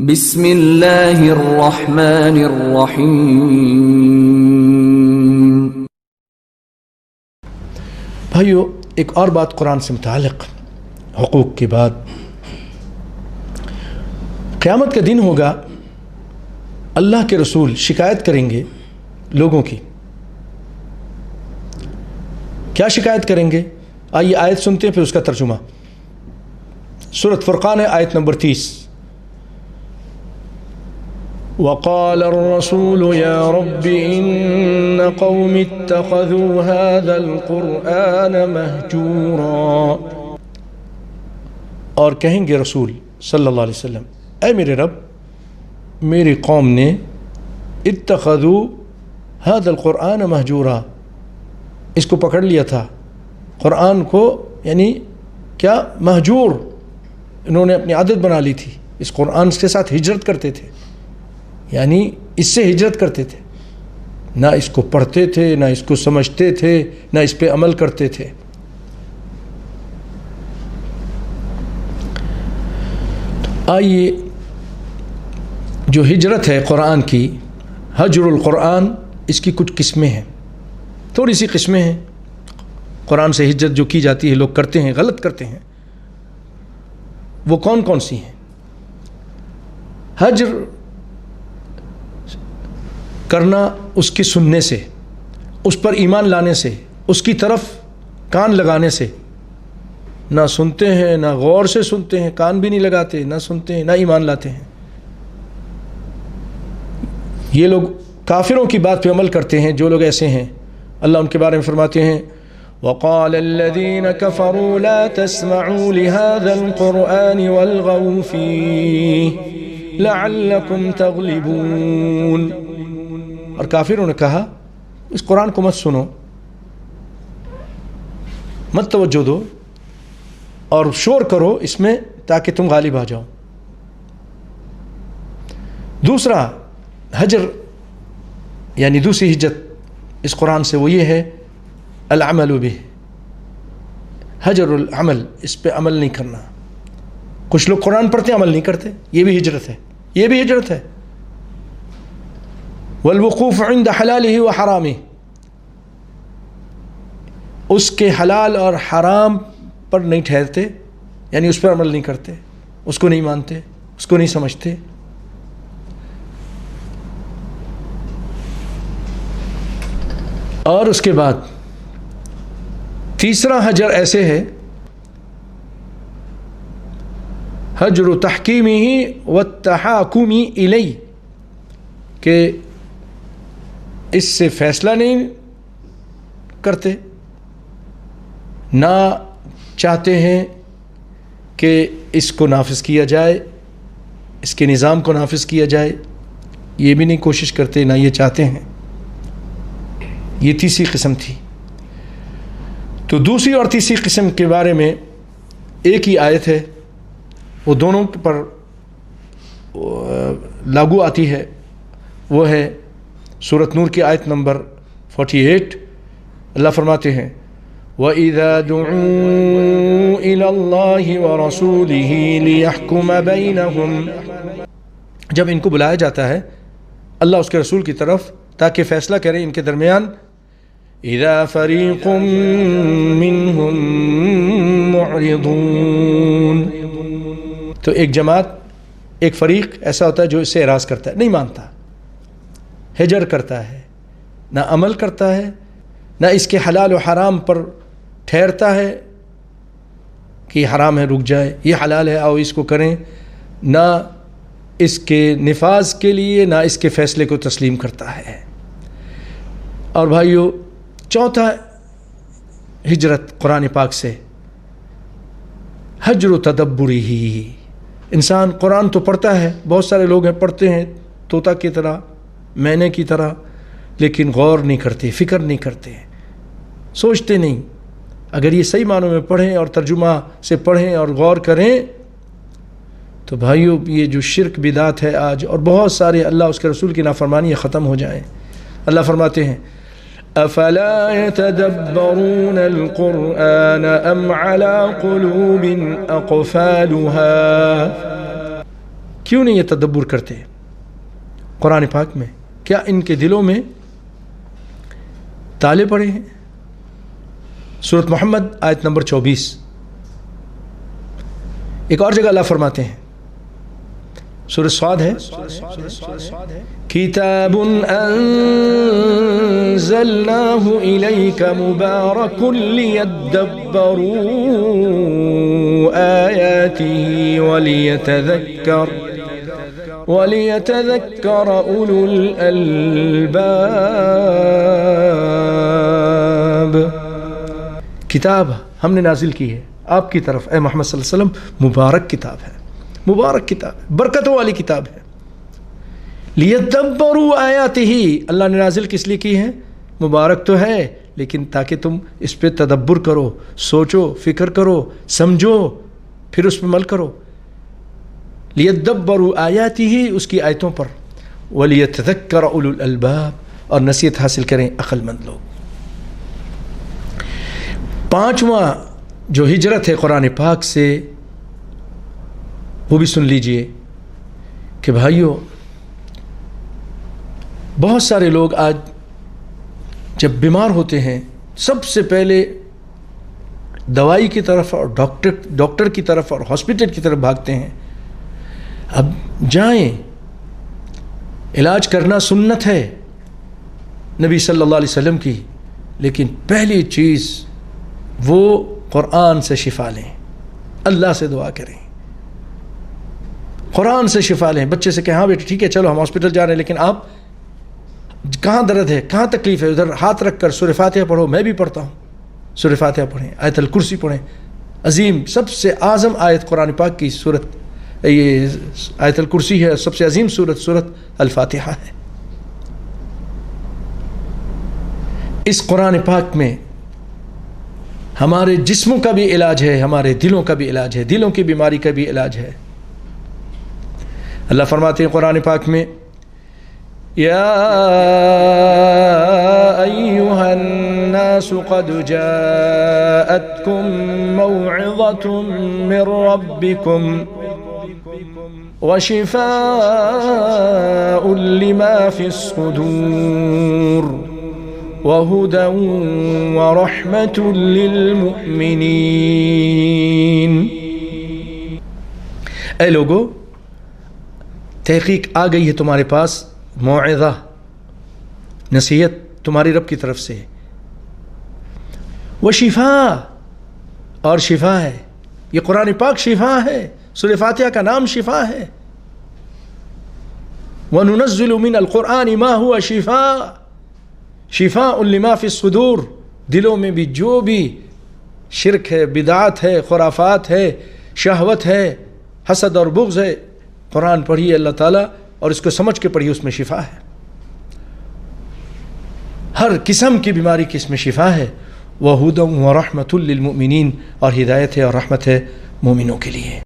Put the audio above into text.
بسم اللہ الرحمن الرحیم۔ بھائیو، ایک اور بات قرآن سے متعلق حقوق کی بات، قیامت کا دن ہوگا، اللہ کے رسول شکایت کریں گے لوگوں کی۔ کیا شکایت کریں گے؟ آئیے آیت سنتے ہیں پھر اس کا ترجمہ۔ سورۃ فرقان ہے، آیت نمبر 30۔ وقال الرسول يا رب إن قوم اتخذوا هذا القرآن مهجورا، اور کہیں گے رسول صلی اللہ علیہ وسلم، اے میرے رب، میری قوم نے اتخذوا هذا القرآن مهجورا، اس کو پکڑ لیا تھا، قرآن کو، یعنی کیا؟ مہجور، انہوں نے اپنی عادت بنا لی تھی، اس قرآن کے ساتھ ہجرت کرتے تھے، یعنی اس سے ہجرت کرتے تھے، نہ اس کو پڑھتے تھے، نہ اس کو سمجھتے تھے، نہ اس پہ عمل کرتے تھے۔ آئیے، جو ہجرت ہے قرآن کی، ہجر القرآن، اس کی کچھ قسمیں ہیں، تھوڑی سی قسمیں ہیں۔ قرآن سے ہجرت جو کی جاتی ہے، لوگ کرتے ہیں، غلط کرتے ہیں، وہ کون کون سی ہیں؟ ہجر کرنا اس کی سننے سے، اس پر ایمان لانے سے، اس کی طرف کان لگانے سے، نہ سنتے ہیں، نہ غور سے سنتے ہیں، کان بھی نہیں لگاتے، نہ سنتے ہیں، نہ ایمان لاتے ہیں۔ یہ لوگ کافروں کی بات پہ عمل کرتے ہیں۔ جو لوگ ایسے ہیں، اللہ ان کے بارے میں فرماتے ہیں، وَقَالَ الَّذِينَ كَفَرُوا لَا تَسْمَعُوا لِهَذَا الْقُرْآنِ وَالْغَوْا فِيهِ لَعَلَّكُمْ تَغْلِبُونَ، اور کافروں نے کہا اس قرآن کو مت سنو، مت توجہ دو، اور شور کرو اس میں تاکہ تم غالب آ جاؤ۔ دوسرا ہجر، یعنی دوسری ہجرت اس قرآن سے، وہ یہ ہے العمل به، ہجر العمل، اس پہ عمل نہیں کرنا۔ کچھ لوگ قرآن پڑھتے عمل نہیں کرتے، یہ بھی ہجرت ہے، یہ بھی ہجرت ہے۔ والوقوف عند حلالہ و حرامہ، اس کے حلال اور حرام پر نہیں ٹھہرتے، یعنی اس پر عمل نہیں کرتے، اس کو نہیں مانتے، اس کو نہیں سمجھتے۔ اور اس کے بعد تیسرا ہجر ایسے ہے، ہجر تحکیمہ والتحاکم الیہ، کہ اس سے فیصلہ نہیں کرتے، نہ چاہتے ہیں کہ اس کو نافذ کیا جائے، اس کے نظام کو نافذ کیا جائے، یہ بھی نہیں کوشش کرتے، نہ یہ چاہتے ہیں۔ یہ تیسری قسم تھی۔ تو دوسری اور تیسری قسم کے بارے میں ایک ہی آیت ہے، وہ دونوں پر لاگو آتی ہے، وہ ہے سورۃ نور کی آیت نمبر 48۔ اللہ فرماتے ہیں، وَإِذَا دُعُوا إِلَى اللَّهِ وَرَسُولِهِ لِيَحْكُمَ بَيْنَهُمْ، جب ان کو بلایا جاتا ہے اللہ اس کے رسول کی طرف تاکہ فیصلہ کریں ان کے درمیان، اِذَا فَرِيقٌ مِّنْهُمْ مُعْرِضُونَ، تو ایک جماعت، ایک فریق ایسا ہوتا ہے جو اس سے اعراض کرتا ہے، نہیں مانتا، ہجر کرتا ہے، نہ عمل کرتا ہے، نہ اس کے حلال و حرام پر ٹھہرتا ہے کہ یہ حرام ہے رک جائے، یہ حلال ہے آؤ اس کو کریں، نہ اس کے نفاذ کے لیے، نہ اس کے فیصلے کو تسلیم کرتا ہے۔ اور بھائیو، چوتھا ہجرت قرآن پاک سے ہجر تدبری ہی، انسان قرآن تو پڑھتا ہے، بہت سارے لوگ ہیں پڑھتے ہیں طوطا کی طرح، مینے کی طرح، لیکن غور نہیں کرتے، فکر نہیں کرتے، سوچتے نہیں۔ اگر یہ صحیح معنوں میں پڑھیں اور ترجمہ سے پڑھیں اور غور کریں تو بھائیو، یہ جو شرک بدعت ہے آج، اور بہت سارے اللہ اس کے رسول کی نافرمانی ختم ہو جائیں۔ اللہ فرماتے ہیں، افلا يتدبرون القرآن ام على قلوب اقفالها، کیوں نہیں یہ تدبر کرتے قرآن پاک میں؟ کیا ان کے دلوں میں تالے پڑے ہیں؟ سورۃ محمد آیت نمبر 24، ایک اور جگہ اللہ فرماتے ہیں، سورۃ صاد ہے، کتاب انزلناہ الیک مبارک لیدبروا آیاتہ ولیتذکر اولو الالباب۔ کتاب ہم نے نازل کی ہے آپ کی طرف اے محمد صلی اللہ علیہ وسلم، مبارک کتاب ہے، مبارک کتاب ہے، برکتوں والی کتاب ہے۔ لیدبروا آیاتہ، اللہ نے نازل کس لیے کی ہے؟ مبارک تو ہے لیکن تاکہ تم اس پہ تدبر کرو، سوچو، فکر کرو، سمجھو، پھر اس پہ عمل کرو۔ لیدبروا آیاتہ، اس کی آیتوں پر، ولیتذکر اولو الالباب، اور نصیحت حاصل کریں عقل مند لوگ۔ پانچواں جو ہجرت ہے قرآن پاک سے، وہ بھی سن لیجئے کہ بھائیو، بہت سارے لوگ آج جب بیمار ہوتے ہیں سب سے پہلے دوائی کی طرف اور ڈاکٹر کی طرف اور ہاسپٹل کی طرف بھاگتے ہیں۔ اب جائیں، علاج کرنا سنت ہے نبی صلی اللہ علیہ وسلم کی، لیکن پہلی چیز وہ قرآن سے شفا لیں، اللہ سے دعا کریں، قرآن سے شفا لیں۔ بچے سے کہیں ہاں بیٹے ٹھیک ہے چلو ہم ہاسپٹل جا رہے ہیں، لیکن آپ کہاں درد ہے، کہاں تکلیف ہے، ادھر ہاتھ رکھ کر سورہ فاتحہ پڑھو، میں بھی پڑھتا ہوں، سورہ فاتحہ پڑھیں، آیت الکرسی پڑھیں۔ عظیم، سب سے اعظم آیت قرآن پاک کی سورت یہ آیت الکرسی ہے، سب سے عظیم سورت الفاتحہ ہے۔ اس قرآن پاک میں ہمارے جسموں کا بھی علاج ہے، ہمارے دلوں کا بھی علاج ہے، دلوں کی بیماری کا بھی علاج ہے۔ اللہ فرماتے ہیں قرآن پاک میں، یا ایھا الناس قد جاءتکم موعظۃ من ربکم وشفاء لما فی الصدور وَهُدًى وَرَحْمَةٌ لِّلْمُؤْمِنِينَ۔ اے لوگو، تحقیق آ گئی ہے تمہارے پاس، موعظہ، نصیحت تمہاری رب کی طرف سے، وشفاء، اور شفا ہے، یہ قرآن پاک شفا ہے، سورہ فاتحہ کا نام شفا ہے۔ وَنُنَزِّلُ مِنَ الْقُرْآنِ مَا هُوَ شِفَاءٌ شفاء لما فی الصدور، دلوں میں بھی جو بھی شرک ہے، بدعات ہے، خرافات ہے، شہوت ہے، حسد اور بغض ہے، قرآن پڑھیے اللہ تعالیٰ اور اس کو سمجھ کے پڑھیے، اس میں شفا ہے، ہر قسم کی بیماری کی اس میں شفا ہے۔ وَهُدًى وَرَحْمَةٌ لِّلْمُؤْمِنِينَ، اور ہدایت ہے اور رحمت ہے مومنوں کے لیے۔